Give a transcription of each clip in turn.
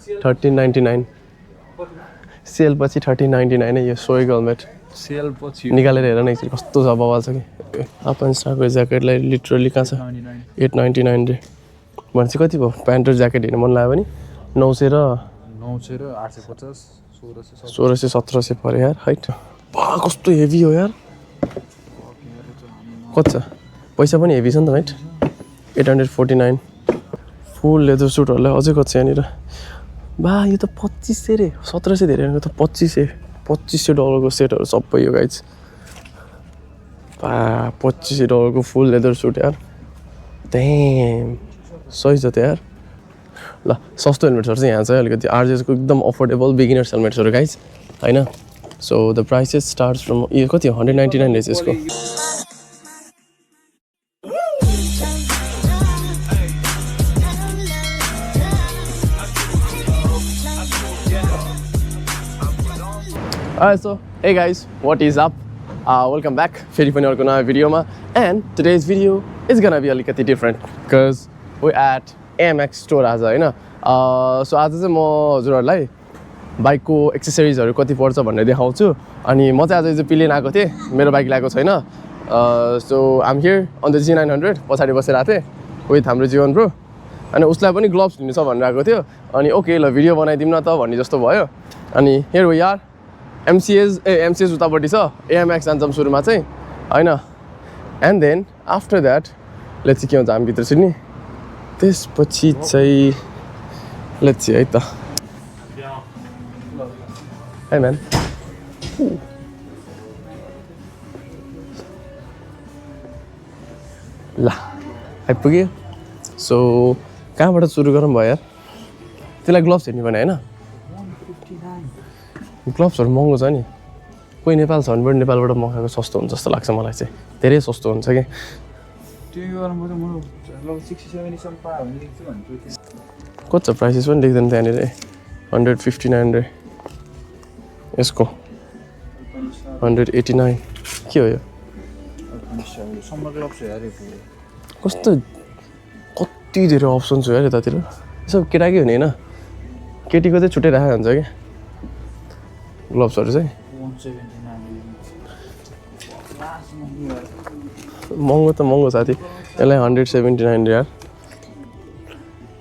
1399 sale पछि 1399 है यो सोय गलमेट सेल पछि निकालेर हेर न एकचोटि कस्तो छ बवाल छ कि अपन स्टारको ज्याकेटलाई लिटरली कहाँ छ 899 रे भनेपछि कति भयो प्यान्ट र ज्याकेट हेर्नु मन लाग्यो भने 900 र 850 1600 1700 पर्यो यार हाइट बा कस्तो हेभी हो यार कति छ पैसा पनि हेभी छ नि त राइट 849 फुल लेदर सुटहरूलाई अझै कति छ यहाँनिर बा यो त 2500 रे 1700 धेरै त 2500 डलरको सेटहरू सबै यो गाइज बा 2500 डलरको फुल लेदर सुट यार ड्याम सही छ त यार ल सस्तो हेलमेट्सहरू चाहिँ यहाँ चाहिँ अलिकति आरजेसको एकदम अफोर्डेबल बिगिनर्स हेलमेट्सहरू गाइज होइन so the prices starts from यो कति हो 199 रहेछ यसको Alright, so hey guys, what is up? Welcome back. फेरि पनि अर्को नयाँ भिडियोमा and today's video is gonna be अलिकति different because we at AMX store आज हैन so आज चाहिँ म हजुरहरूलाई बाइकको एक्सेसरिजहरू कति पर्छ भनेर देखाउँछु अनि म चाहिँ आज पिलेन आएको थिएँ मेरो बाइक ल्याएको छैन so I'm here on the G900 पछाडि बसेर आएको थिएँ विथ हाम्रो जीवन ब्रो अनि उसलाई पनि ग्लोभ्स लिनु छ भनेर आएको थियो अनि ओके ल भिडियो बनाइदिउँ न त भन्ने जस्तो भयो अनि here we are MCS उतापट्टि छ AMX जान्छौँ सुरुमा चाहिँ होइन and then after that let's के हुन्छ हामी भित्र छिर्ने त्यसपछि चाहिँ लेट्स है त है म्यान ल आइपुग्यो सो कहाँबाट सुरु गरौँ भयो यार त्यसलाई ग्लोभ्स हेर्ने भने होइन ग्लोभ्सहरू महँगो छ नि कोही नेपाल छ भने पनि नेपालबाट मगाएको सस्तो हुन्छ जस्तो लाग्छ मलाई चाहिँ धेरै सस्तो हुन्छ कि कति छ प्राइसेस पनि लेख्दैन त्यहाँनिर 159 रे यसको 189 के हो यो कस्तो कति धेरै अप्सन छ यार यतातिर यसो केटाकै हुने होइन केटीको चाहिँ छुट्टै राखेको हुन्छ कि ग्लोभ्सहरू चाहिँ महँगो त महँगो साथी यसलाई 179 यार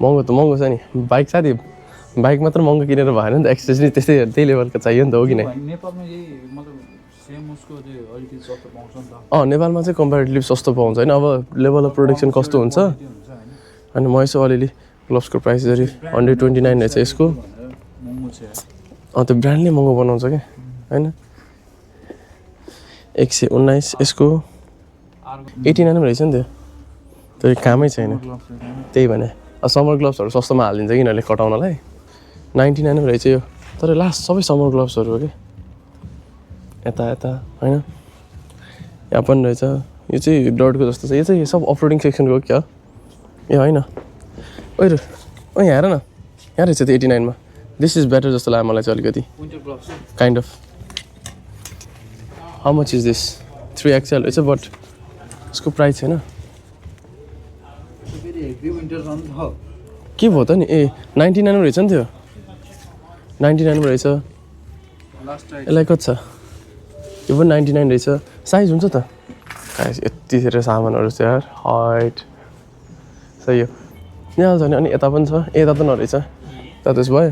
महँगो त महँगो छ नि बाइक साथी बाइक मात्र महँगो किनेर भएन नि त एक्सेसरी त्यस्तै त्यही लेभलको चाहियो नि त हो कि नै नेपालमा चाहिँ कम्पेरिटिभली सस्तो पाउँछ होइन अब लेभल अफ प्रोडक्सन कस्तो हुन्छ अनि म यसो अलिअलि ग्लोभ्सको प्राइसहरू 129 रहेछ यसको त्यो ब्रान्डले महँगो बनाउँछ क्या होइन 119 यसको 89 पनि रहेछ नि त्यो कामै छैन त्यही भने समर ग्लोभ्सहरू सस्तोमा हालिदिन्छ कि यिनीहरूले कटाउनलाई 99 पनि रहेछ यो तर लास्ट सबै समर ग्लोभ्सहरू हो कि यता यता होइन यहाँ पनि रहेछ यो चाहिँ डटको जस्तो छ यो चाहिँ सब अफरोडिङ सेक्सनको हो क्या ए होइन ओइ यहाँ हेर न यहाँ रहेछ त्यो 89 मा दिस इज बेटर जस्तो लाग्यो मलाई चाहिँ अलिकति kind of how much is this 3XL रहेछ बट यसको प्राइस छैन के भयो त नि ए 99 रहेछ नि त्यो 99 रहेछ यसलाई कति छ यो पनि 99 रहेछ साइज हुन्छ त यति धेरै सामानहरू छ यार हाइट सही हो यहाँ छ नि अनि यता पनि छ यता त नरहेछ त त्यसो भयो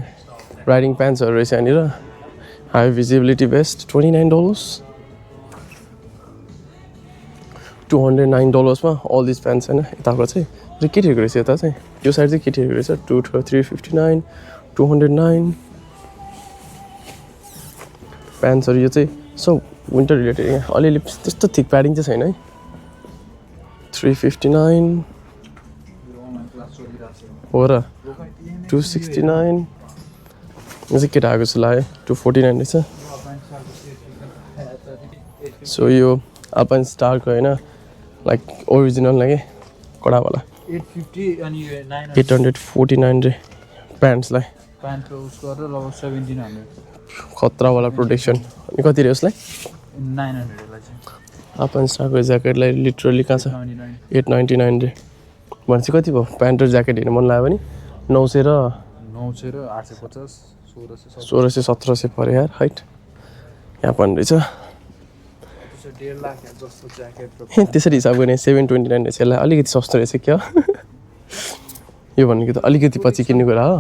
राइडिङ प्यान्ट्सहरू रहेछ यहाँनिर हाई भिजिबिलिटी बेस्ट $29 $209 मा अल दिस प्यान्ट्स होइन यताको चाहिँ केटीहरूको रहेछ यता चाहिँ यो साइड चाहिँ केटीहरूको रहेछ 359 209 प्यान्ट्सहरू यो चाहिँ सब विन्टर रिलेटेड यहाँ अलिअलि त्यस्तो थिक प्याडिङ चाहिँ छैन है 359 हो र 269 यो चाहिँ केटाहरूको जस्तो लाग्यो 249 रहेछ सो यो अपन स्टारको होइन लाइक ओरिजिनल के कडावाला 849 रे प्यान्ट्सलाई खतरावाला प्रोटेक्सन अनि कति रे उसलाई 900 अपन स्टारको ज्याकेटलाई लिटरली कहाँ छ 899 रे भनेपछि कति भयो प्यान्ट र ज्याकेट हेर्नु मन लाग्यो भने 900 र 900 र 850 1600 1600-1700 पर्यो यार हाइट यहाँ पनि रहेछ 1.5 लाख जस्तो ज्याकेट त्यसरी हिसाब गर्ने 729 रहेछ यसलाई अलिकति सस्तो रहेछ क्या यो भनेको त अलिकति पछि किन्ने कुरा हो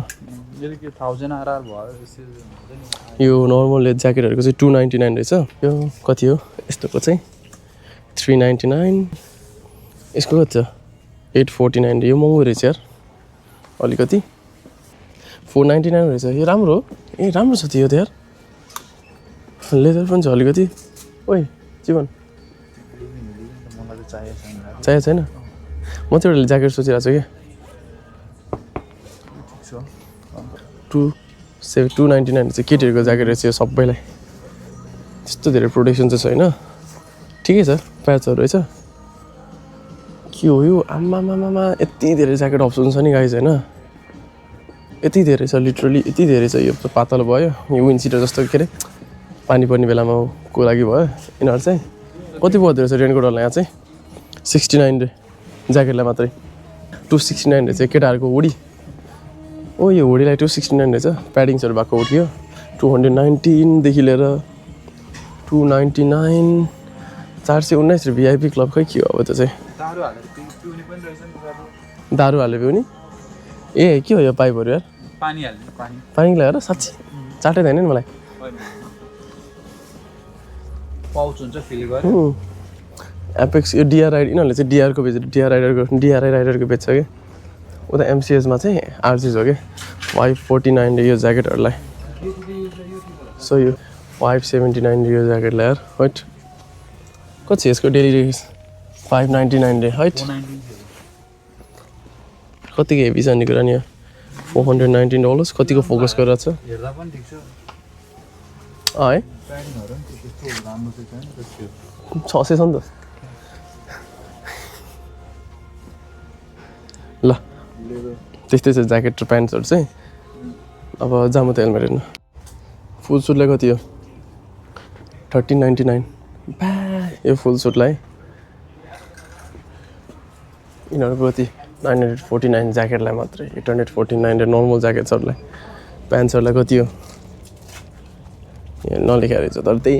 यसले के 1000 आरआर भयो यसले यो नर्मल ज्याकेटहरूको चाहिँ 299 रहेछ यो कति हो यस्तोको चाहिँ 399 यसको कति छ 849 यो महँगो रहेछ यार अलिकति 499 रहेछ यो राम्रो हो ए राम्रो छ त यो त यार लेदर पनि छ अलिकति ओइ जीवन मलाई त चाहिएको छैन चाहिएको छैन म चाहिँ एउटा ज्याकेट सोचिरहेको छु क्या 299 चाहिँ केटीहरूको ज्याकेट रहेछ यो सबैलाई त्यस्तो धेरै प्रोटेक्सन चाहिँ छैन ठिकै छ प्याचहरू रहेछ के हो यो आम्मामामा यति धेरै ज्याकेट अप्सन छ नि गाइज होइन यति धेरै छ लिटरली यति धेरै छ यो पातलो भयो यो विन्ड सिटर जस्तो के अरे पानी पर्ने बेलामा को लागि भयो यिनीहरू चाहिँ कति पर्दो रहेछ रेनकोटहरूलाई यहाँ चाहिँ 69 रे ज्याकेटलाई मात्रै 269 रहेछ केटाहरूको हुडी ओ यो हुडीलाई 269 रहेछ प्याडिङ्सहरू भएको हुडी हो 219 देखि लिएर 299 419 भिआइपी क्लब खै के हो अब त्यो चाहिँ दारू हाले पिउने ए के हो यो पाइपहरू यार पानी हाल्ने पानी लगाएर साँच्ची चाटै छैन नि मलाई पाउच हुन्छ फिल गरे एपेक्स यो डिआर राइडर यिनीहरूले चाहिँ डिआरको बेच्छ डिआरआई राइडरको बेच्छ कि उता एमसिएसमा चाहिँ आरसिज हो कि 549 यो ज्याकेटहरूलाई सो यो 579 यो ज्याकेटलाई यार हाइट कति छ यसको डेली रेट 599 रे हाइट कतिको हेभी छ नि कुरा नि $419 कतिको फोकस गरेर छ हेर्दा पनि ठिक छ है प्याडिङहरु पनि त्यस्तो राम्रो चाहिँ छैन त्यसको 600 छ नि त ल त्यस्तै छ ज्याकेट र प्यान्ट्सहरू चाहिँ अब जाम त हेलमेट हेर्नु फुल सुटलाई कति हो 1399 बा यो फुल सुटलाई यिनीहरूको कति 949 ज्याकेटलाई मात्रै 849 र नर्मल ज्याकेट्सहरूलाई प्यान्ट्सहरूलाई कति हो नलेखेको रहेछ तर त्यही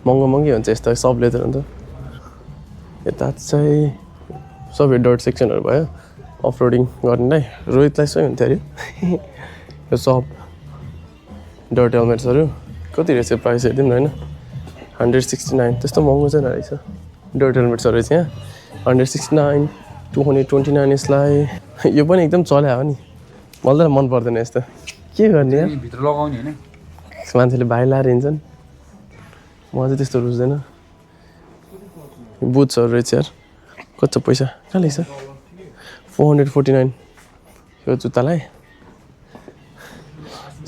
महँगो महँगै हुन्छ यस्तो सब लेदर अन्त यता चाहिँ सबै डट सेक्सनहरू भयो अफ रोडिङ गर्नेलाई रोहितलाई सही हुन्थ्यो अरे यो सब डट हेलमेट्सहरू कति रहेछ प्राइस हेरिदिउँ न होइन 169 त्यस्तो महँगो चाहिँ रहेछ डट हेलमेट्सहरू चाहिँ यहाँ 169 229 यसलाई यो पनि एकदम चल्या हो नि मलाई त मन पर्दैन यस्तो के गर्ने यार भित्र लगाउने हैन मान्छेले भाइ लाएर हिँड्छन् म चाहिँ त्यस्तो रुच्दैन बुट्सहरू रहेछ यार कति छ पैसा कहाँ लेख्छ 449 यो जुत्तालाई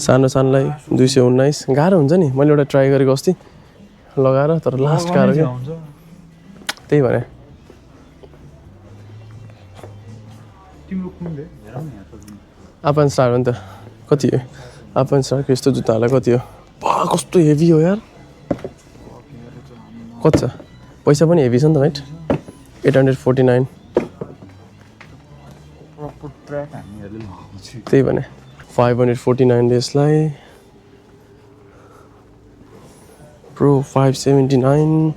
सानो सानोलाई 219 गाह्रो हुन्छ नि मैले एउटा ट्राई गरेको अस्ति लगाएर तर लास्ट गाह्रो क्या त्यही भने तिम्रो कुनले हेरौ नि यहाँ आपान स्टार हो नि त कति हो आपान स्टारको यस्तो जुत्ताहरूलाई कति हो बा कस्तो हेभी हो यार कति छ पैसा पनि हेभी छ नि त राइट 849 प्रपर ट्र्याक हामीहरूले लगाउँछ त्यही भने 549 यसलाई प्रो 579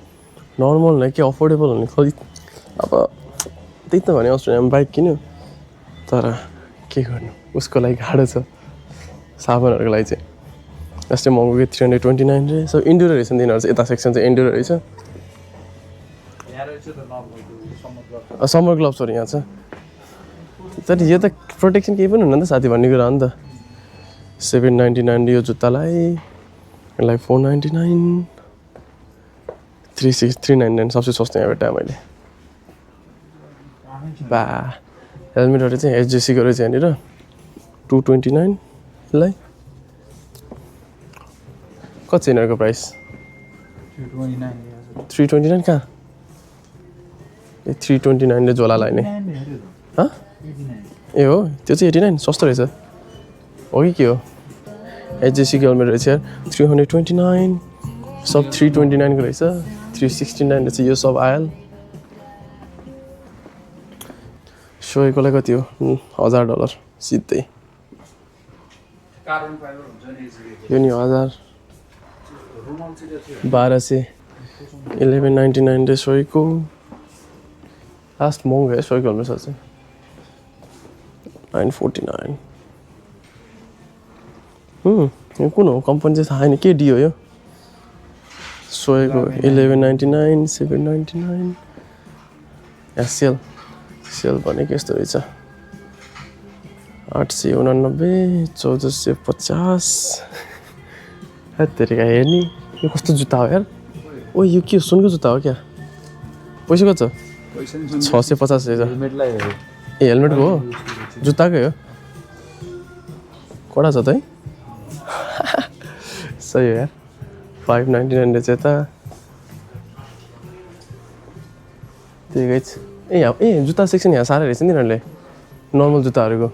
नर्मल नै के अफोर्डेबल हुने खै अब त्यही त भने अस्ट्रेलियामा बाइक किन्यो तर के गर्नु उसको लागि गाह्रो छ साबनहरूको लागि चाहिँ जस्तै महँगो कि 329 रे सो इन्डोर रहेछ नि तिनीहरू चाहिँ यता सेक्सन चाहिँ इन्डोर रहेछ यहाँ रहेछ त नर्मल समग्र समर ग्लोभ्सहरू यहाँ छ तर यो त प्रोटेक्सन केही पनि हुन्न नि त साथी भन्ने कुरा हो नि त 799 यो जुत्तालाई यसलाई 499 399 सबसे सस्तो यहाँ भेटाएँ मैले बा हेलमेटहरू चाहिँ एचजेसीको रहेछ यहाँनिर 229 यसलाई कति छ यिनीहरूको प्राइस 329 कहाँ ए 329 ले झोला लाग्ने ए हो त्यो चाहिँ 89 सस्तो रहेछ हो कि के हो एचजेसीको हेलमेट रहेछ यार 329 सब 329 को रहेछ 369 रहेछ यो सब आयल सोएकोलाई कति हो $1000 सिधै कार्बन फाइबर हुन्छ नि एजिबी यो नि 1000 रुमाल चाहिँ त्यो 1200 1199 रे सोइको लास्ट महँगो है सोइको हेलमेट चाहिँ 949 यो कुन हो कम्पनी चाहिँ थाहा छैन के डियो यो सोइको 1199 799 या सेल भनेको यस्तो रहेछ 889 1450 हेत्तेरिका हेर्ने यो कस्तो जुत्ता हो यार ओ यो के सुनको जुत्ता हो क्या पैसा कति छ पैसा नि 650 रहेछ हेलमेटलाई ए हेलमेटको हो जुत्ताकै हो कडा छ त है सही हो यार 599 रहेछ त त्यही छ ए यहाँ जुत्ता सेक्सन यहाँ साह्रै रहेछ नि तिनीहरूले नर्मल जुत्ताहरूको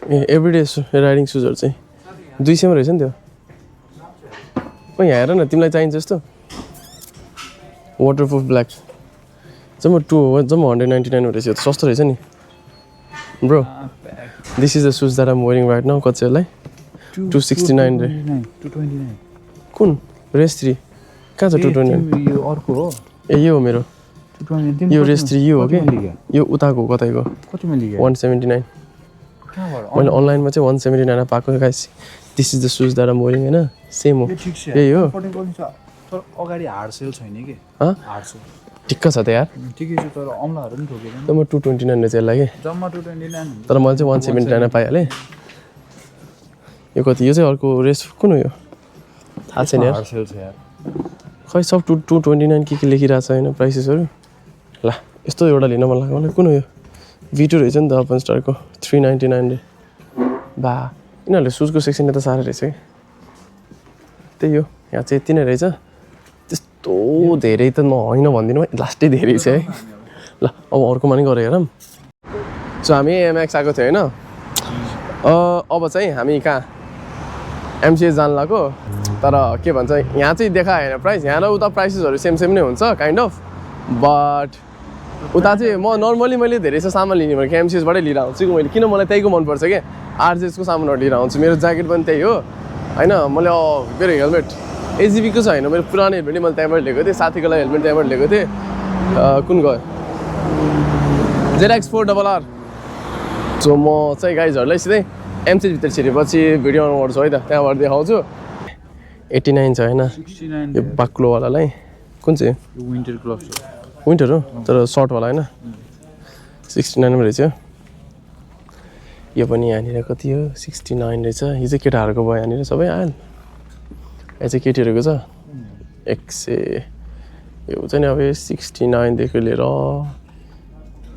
ए एभ्रिडे राइडिङ सुजहरू चाहिँ 200 मा रहेछ नि त्यो ओ यहाँ हेर न तिमीलाई चाहिन्छ जस्तो वाटरप्रुफ ब्ल्याक जम्मा 199 रहेछ यो त सस्तो रहेछ नि bro this is the shoes that I'm wearing right now कति यसलाई 269 रे 229 कुन रेस 3 कहाँ छ 229 यो अर्को हो ए यो हो मेरो 229 यो रेस 3 यो हो कि यो उताको कतैको कतिमा लिगे 179 कहाँबाट मैले अनलाइनमा चाहिँ 179 मा पाएको guys this is the shoes that I'm wearing हैन सेम हो यो ठिक छ यही हो कम्फर्टेबल छ तर अगाडि हार्ड सेल छैन के हँ हार्ड सेल ठिक्क छ त यार ठिकै छ तर अम्लाहरू पनि ठोकेन त म 229 रहेछ यसलाई कि जम्मा 229 तर मैले चाहिँ 179 पाइहालेँ यो कति यो चाहिँ अर्को रेस कुन हो यो थाहा छैन यार हार्ड सेल छ यार खै सब 229 के लेखिरहेको छ होइन प्राइसेसहरू ल यस्तो एउटा लिन मन लाग्यो मलाई कुन हो यो V2 रहेछ नि त अपन स्टारको 399 रे बा यिनीहरूले सुजको सेक्सनले त साह्रै रहेछ कि त्यही हो यहाँ चाहिँ यति नै रहेछ त्यस्तो धेरै त म होइन भन्दिनँ लास्टै धेरै छ है ल अब अर्कोमा नि गरेर हेरौँ सो हामी एमएक्स आएको थियो होइन अब चाहिँ हामी कहाँ एमसिएस जानु लाग्यो तर के भन्छ यहाँ चाहिँ देखायो होइन प्राइस यहाँ र उता प्राइसेसहरू सेम नै हुन्छ काइन्ड अफ बट उता चाहिँ म नर्मली मैले धेरै छ सामान लिने भनेको एमसिएसबाटै लिएर आउँछु मैले किन मलाई त्यहीको मनपर्छ क्या आरजेएसको सामानहरू लिएर आउँछु मेरो ज्याकेट पनि त्यही हो होइन मैले मेरो हेलमेट एजिबीको छ होइन मेरो पुरानो हेलमेट मैले त्यहाँबाट लिएको थिएँ साथीको लागि हेलमेट त्यहाँबाट लिएको थिएँ कुन गयो ZX 4RR सो म चाहिँ गाइजहरूलाई सिधै एमसिएसभित्र छिरेपछि भिडियो अन गर्छु है त त्यहाँबाट देखाउँछु 89 छ होइन 69 यो बाक्लोवालालाई कुन चाहिँ यो विन्टर ग्लोभ्स हो विन्टर हो तर सर्टवाला होइन 69 मा रहेछ यो पनि यहाँनिर कति हो 69 रहेछ यो चाहिँ केटाहरूको भयो यहाँनिर सबै आयल यो चाहिँ केटीहरूको छ 100 यो चाहिँ नि अब 69 देखि लिएर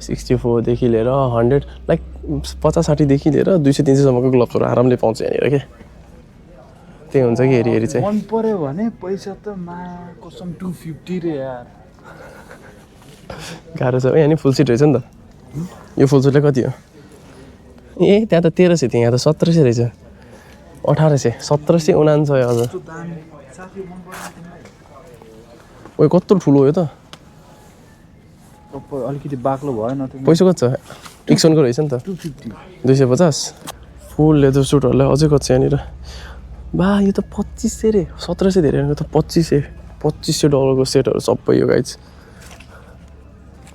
64 देखि लिएर 100 लाइक 50-60 देखि लिएर 200-300 सम्मको ग्लोभ्सहरू आरामले पाउँछ यहाँनिर के त्यही हुन्छ कि हेरी चाहिँ मन पर्यो भने पैसा त मा कसम 250 रे यार गाह्रो छ यहाँ नि फुल सिट रहेछ नि त यो फुल सिटलाई कति हो ए त्यहाँ त 1300 थियो यहाँ त 1700 रहेछ 1800 1799 हजुर ओ कत्रो ठुलो हो यो त अलिकति बाक्लो भयो न पैसा कति छ टिक्सनको रहेछ नि त 250 फुल लेदर सुटहरूलाई अझै कति छ यहाँनिर बा यो त 2500 रे 1700 धेरै यो त 2500 डलरको सेटहरू सबै यो गाइज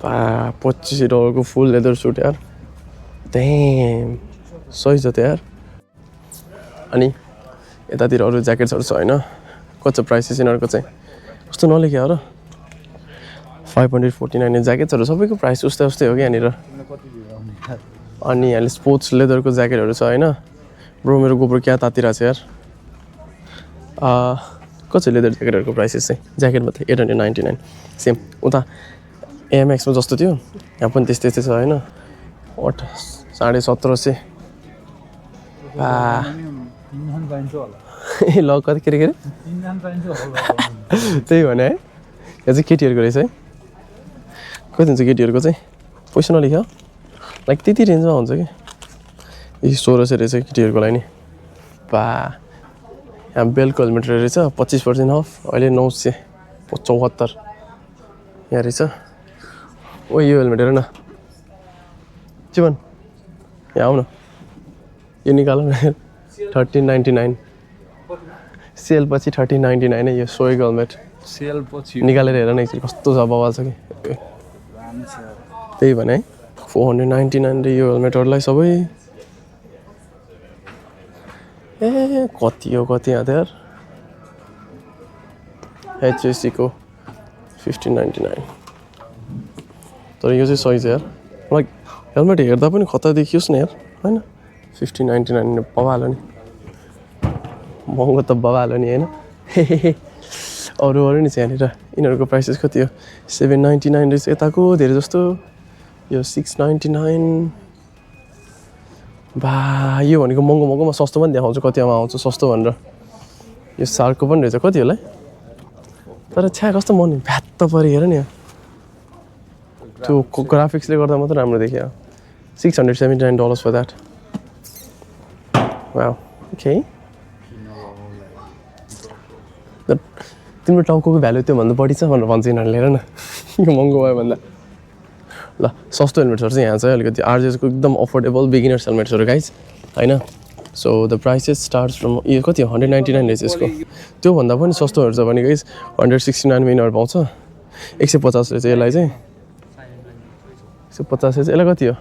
बा 2500 डलरको फुल लेदर सुट यार त्यहाँ सही छ त यार अनि यतातिर अरू ज्याकेट्सहरू छ होइन कति छ प्राइसेस यिनीहरूको चाहिँ कस्तो नलेख्या हो र 549 ज्याकेट्सहरू सबैको प्राइस उस्तै हो कि यहाँनिर अनि यहाँले स्पोर्ट्स लेदरको ज्याकेटहरू छ होइन ब्रो मेरो गोब्रो क्या तातिरहेको छ यार कति छ लेदर ज्याकेटहरूको प्राइसेस चाहिँ ज्याकेटमा त 899 सेम उता एमएक्समा जस्तो थियो यहाँ पनि त्यस्तै छ होइन 1750 ए ल कति के अरे त्यही भने है यहाँ चाहिँ केटीहरूको रहेछ है कति हुन्छ केटीहरूको चाहिँ पैसा नलेख्यो लाइक त्यति रेन्जमा हुन्छ कि ए 1600 रहेछ केटीहरूको लागि नि बा यहाँ बेलको हेलमेट रहेछ 25% अफ अहिले 974 यहाँ रहेछ ओ यो हेलमेट हेर न जीवन यहाँ आऊ न यो निकाल न 1399 सेल पछि 1399 है यो सोइग हेलमेट सेल पछि निकालेर हेर न एकचोटि कस्तो छ बवाल छ कि दामी छ त्यही भने है 499 रे यो हेलमेटहरूलाई सबै ए कति हो कति यहाँ त यार HSC को 1599 तर यो चाहिँ सही छ यार मलाई हेलमेट हेर्दा पनि खतरा देखियोस् न यार हैन 1599 बवाल हो नि महँगो त बवाल हो नि हैन अरू नि छ यहाँनिर यिनीहरूको प्राइसेस कति हो 799 रहेछ यताको धेरै जस्तो यो 699 बा यो भनेको महँगो महँगोमा सस्तो पनि देखाउँछु कतिमा आउँछ सस्तो भनेर यो सार्कको पनि रहेछ कति होला है तर छ्या कस्तो मन भ्यात्त पऱ्यो हेर नि त्यो ग्राफिक्सले गर्दा मात्र राम्रो देखियो $679 for that wow okay तिम्रो टाउको भ्यालु त्यो भन्दा बढी छ भनेर भन्छ यिनीहरूले हेर न यो महँगो भयो भन्दा ल सस्तो हेलमेट्सहरू चाहिँ यहाँ छ अलिकति आरजेसको एकदम अफोर्डेबल बिगिनर्स हेलमेट्सहरू गाइज होइन so the prices starts from यो कति हो 199 रहेछ यसको त्योभन्दा पनि सस्तोहरू छ भने गाइज 169 मा यिनीहरू पाउँछ 150 रहेछ यसलाई चाहिँ 150 रहेछ यसलाई कति हो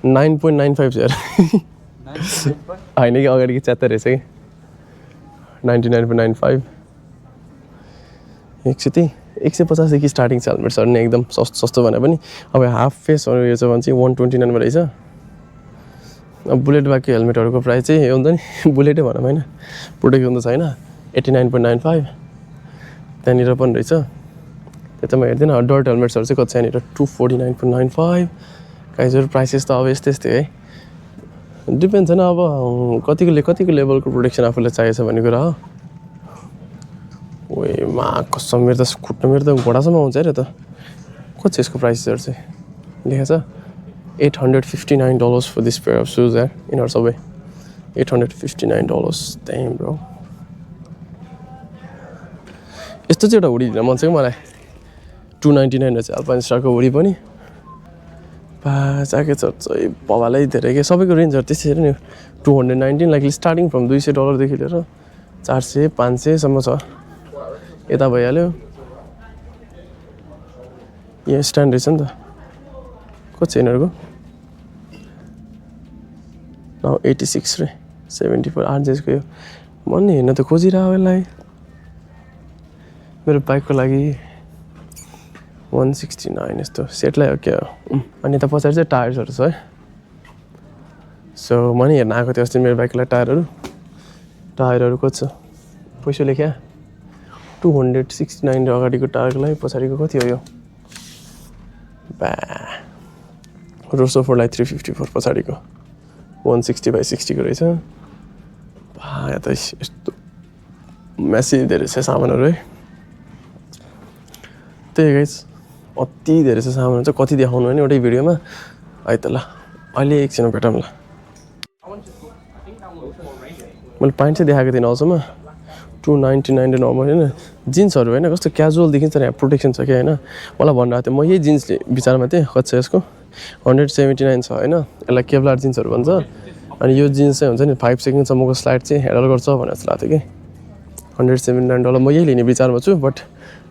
9.95 छ यार होइन कि अगाडिको 74 रहेछ कि 99.95 150 देखि स्टार्टिङ छ हेलमेट्सहरू नि एकदम सस्तो भने पनि अब हाफ फेसहरू यो छ भने चाहिँ 129 मा रहेछ अब बुलेट बाइकको हेलमेटहरूको प्राइस चाहिँ यो हुन्छ नि बुलेटै भनौँ होइन प्रोटेक्सन त छैन 89.95 त्यहाँनिर पनि रहेछ त्यो त म हेर्दिनँ डर्ट हेलमेट्सहरू चाहिँ कति छ यहाँनिर 249.95 गाइजहरू प्राइसेस त अब यस्तै यस्तै है डिपेन्ड्स होइन अब कतिको लेभलको प्रोटेक्सन आफूलाई चाहिएको छ भन्ने कुरा हो ओए मा कसम मेरो त खुट्टा मेरो त घोडासम्म आउँछ है र त कति छ यसको प्राइसेसहरू चाहिँ लेखेको छ $859 for this pair of shoes यार यिनीहरू सबै $859 damn bro यस्तो चाहिँ एउटा हुडी दिन मन छ कि मलाई 299 रहेछ अल्पाइनस्टारको हुडी पनि बा ज्याकेट चाहिँ बवालै धेरै के सबैको रेन्जहरू त्यस्तै नि 219 लाइक स्टार्टिङ फ्रम $200 देखि लिएर 400 500 सम्म छ यता भइहाल्यो यहाँ स्ट्यान्ड रहेछ नि त कति छ यिनीहरूको 86 रे 74 आरजेसको यो मन नि हेर्न त खोजिरहेको यसलाई मेरो बाइकको लागि 169 यस्तो सेटलाई हो क्या अनि त पछाडि चाहिँ टायर्सहरू छ है सो म नि हेर्न आएको थिएँ अस्ति मेरो बाइकको लागि टायरहरू कति छ पैसा लेख्या 269 अगाडिको टायरको लागि पछाडिको कति हो यो बा रोसोफोरलाई 354 पछाडिको 160/60 को रहेछ बा या त यस्तो म्यासिभ धेरै छ सामानहरू है त्यही गाइस अति धेरै छ सामानहरू चाहिँ कति देखाउनु होइन एउटै भिडियोमा है त ल अहिले एकछिन भेटौँ ल मैले प्यान्ट चाहिँ देखाएको थिएँ अझमा 299 नर्मल होइन जिन्सहरू होइन कस्तो क्याजुअल देखिन्छ यहाँ प्रोटेक्सन छ कि होइन मलाई भनिरहेको थियो म यही जिन्सले विचारमा थिएँ कति छ यसको 179 छ होइन यसलाई केभलार जिन्सहरू भन्छ अनि यो जिन्स चाहिँ हुन्छ नि 5 सेकेन्डसम्मको स्लाइड चाहिँ ह्यान्डल गर्छ भनेर जस्तो लाग्थ्यो कि $179 म यही लिने विचारमा छु बट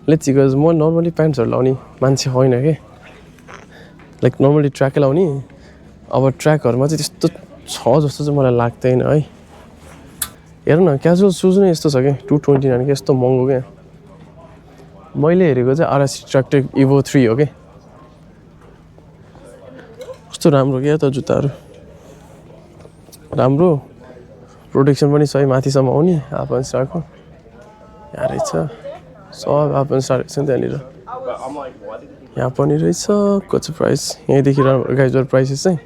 लेट्स बिकज म नर्मली प्यान्ट्सहरू लाउने मान्छे होइन कि लाइक नर्मली ट्र्याकै लाउने अब ट्र्याकहरूमा चाहिँ त्यस्तो छ जस्तो चाहिँ मलाई लाग्दैन है हेर न क्याजुअल सुज नै यस्तो छ कि 229 के यस्तो महँगो क्या मैले हेरेको चाहिँ RSC ट्र्याकटेक इभो 3 हो कि कस्तो राम्रो क्या त जुत्ताहरू राम्रो प्रोटेक्सन पनि सही माथिसम्म आउने हाफएन्स्टारको यहाँ रहेछ सब हाफएन्स्टार रहेछ नि त्यहाँनिर यहाँ पनि रहेछ कति प्राइस यहीँदेखि गाइजर प्राइसेस चाहिँ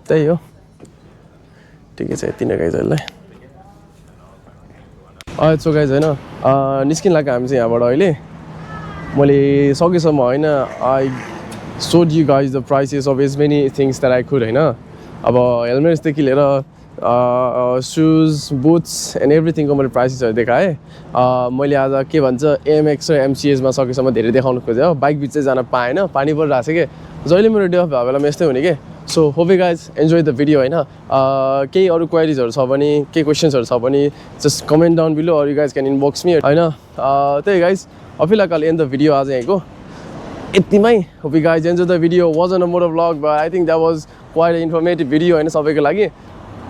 त्यही हो ठिकै छ यति नै गाइजहरूलाई सो गाइज होइन निस्किन लाग्यो हामी चाहिँ यहाँबाट अहिले मैले सकेसम्म होइन I showed you guys the prices of as many things that I could होइन अब हेलमेट्सदेखि लिएर सुज बुट्स एन्ड एभ्रिथिङको मैले प्राइसेसहरू देखाएँ मैले आज के भन्छ AMX र MCSमा सकेसम्म धेरै देखाउनु खोजेँ हो बाइक बिच चाहिँ जान पाएन पानी परिरहेको छ कि जहिले मेरो डे अफ भयो बेलामा यस्तै हुने कि so hope you guys enjoy the video होइन केही अरू क्वेरिजहरू छ भने केही क्वेसन्सहरू छ भने जस्ट कमेन्ट डाउन बिलो अरू गाइज क्यान इनबक्स मी होइन त्यही गाइज अफिलाकाल एन्ड द भिडियो आज यहीँको यतिमै hope you guys enjoy the video was on a motor vlog but I think that was quite informative video होइन सबैको लागि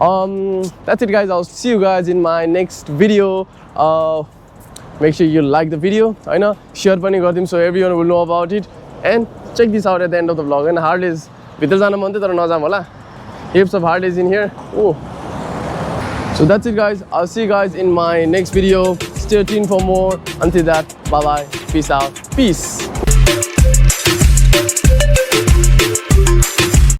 द्याट्स इट गाइज आउ see you guys in my next video make sure you like the video होइन share पनि गरिदिउँ so everyone will know about it and check this out at the end of the vlog होइन Harleys भित्र जान मन थियो तर नजाम होला heaps of Harleys in here oh So that's it guys, I'll see you guys in my next video. Stay tuned for more. Until that, bye bye, peace out, peace.